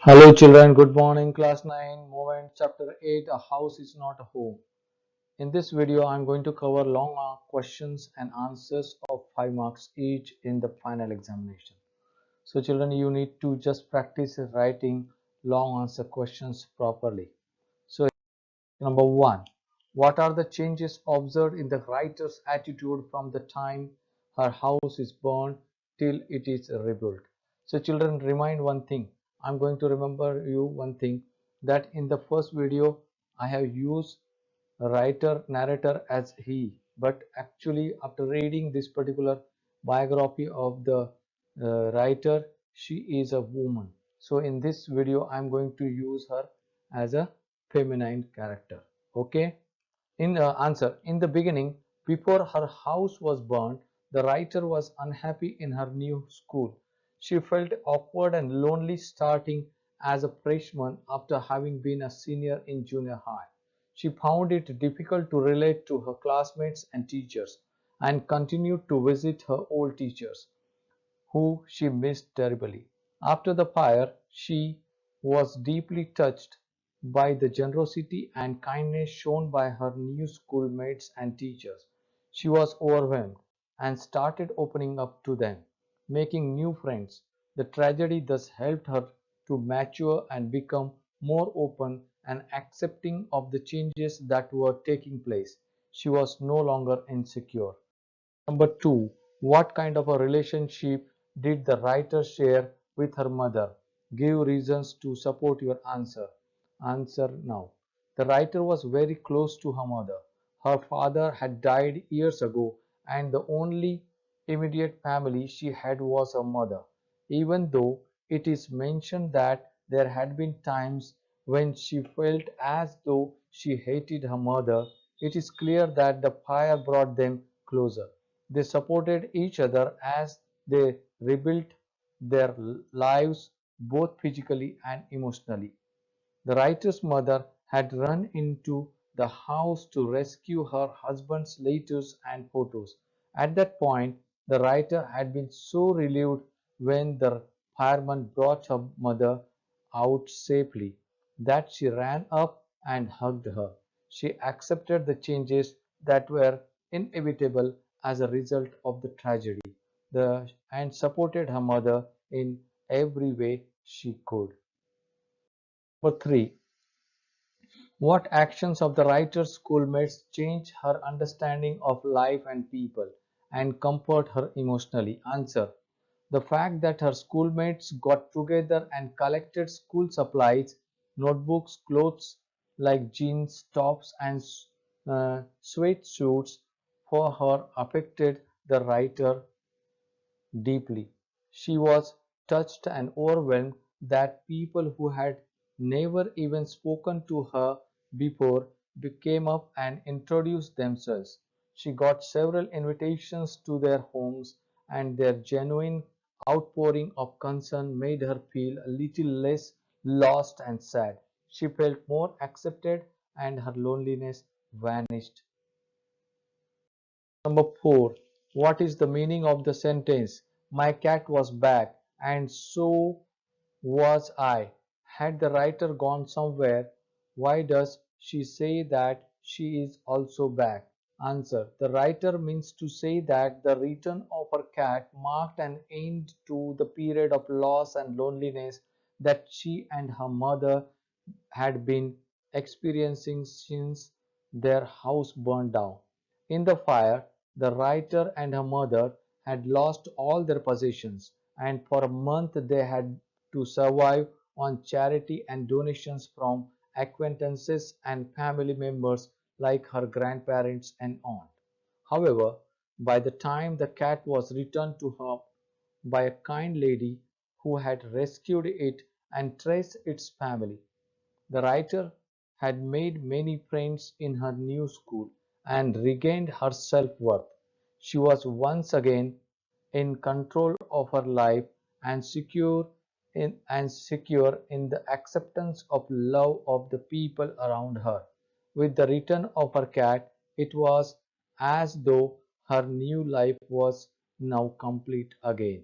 Hello children, good morning. Class 9, Movement Chapter 8, A House is Not a Home. In this video, I am going to cover long questions and answers of 5 marks each in the final examination. So children, you need to just practice writing long answer questions properly. So number 1, what are the changes observed in the writer's attitude from the time her house is burned till it is rebuilt? So children, remind one thing. I'm going to remember you one thing, that in the first video I have used writer narrator as he, but actually after reading this particular biography of the writer, she is a woman. So in this video I'm going to use her as a feminine character. Okay. In answer, in the beginning, before her house was burned, the writer was unhappy in her new school. She felt awkward and lonely starting as a freshman after having been a senior in junior high. She found it difficult to relate to her classmates and teachers, and continued to visit her old teachers, who she missed terribly. After the fire, she was deeply touched by the generosity and kindness shown by her new schoolmates and teachers. She was overwhelmed and started opening up to them, making new friends. The tragedy thus helped her to mature and become more open and accepting of the changes that were taking place. She was no longer insecure. Number 2. What kind of a relationship did the writer share with her mother? Give reasons to support your answer. Answer now. The writer was very close to her mother. Her father had died years ago, and the only immediate family she had was her mother. Even though it is mentioned that there had been times when she felt as though she hated her mother, it is clear that the fire brought them closer. They supported each other as they rebuilt their lives both physically and emotionally. The writer's mother had run into the house to rescue her husband's letters and photos. At that point, the writer had been so relieved when the fireman brought her mother out safely that she ran up and hugged her. She accepted the changes that were inevitable as a result of the tragedy and supported her mother in every way she could. Number 3. What actions of the writer's schoolmates changed her understanding of life and people and comfort her emotionally? Answer. The fact that her schoolmates got together and collected school supplies, notebooks, clothes like jeans, tops, and sweatsuits for her affected the writer deeply. She was touched and overwhelmed that people who had never even spoken to her before came up and introduced themselves. She got several invitations to their homes, and their genuine outpouring of concern made her feel a little less lost and sad. She felt more accepted, and her loneliness vanished. Number 4. What is the meaning of the sentence? My cat was back, and so was I. Had the writer gone somewhere? Why does she say that she is also back? Answer. The writer means to say that the return of her cat marked an end to the period of loss and loneliness that she and her mother had been experiencing since their house burned down. In the fire, the writer and her mother had lost all their possessions, and for a month they had to survive on charity and donations from acquaintances and family members like her grandparents and aunt. However, by the time the cat was returned to her by a kind lady who had rescued it and traced its family, the writer had made many friends in her new school and regained her self-worth. She was once again in control of her life and secure in the acceptance of love of the people around her. With the return of her cat, it was as though her new life was now complete again.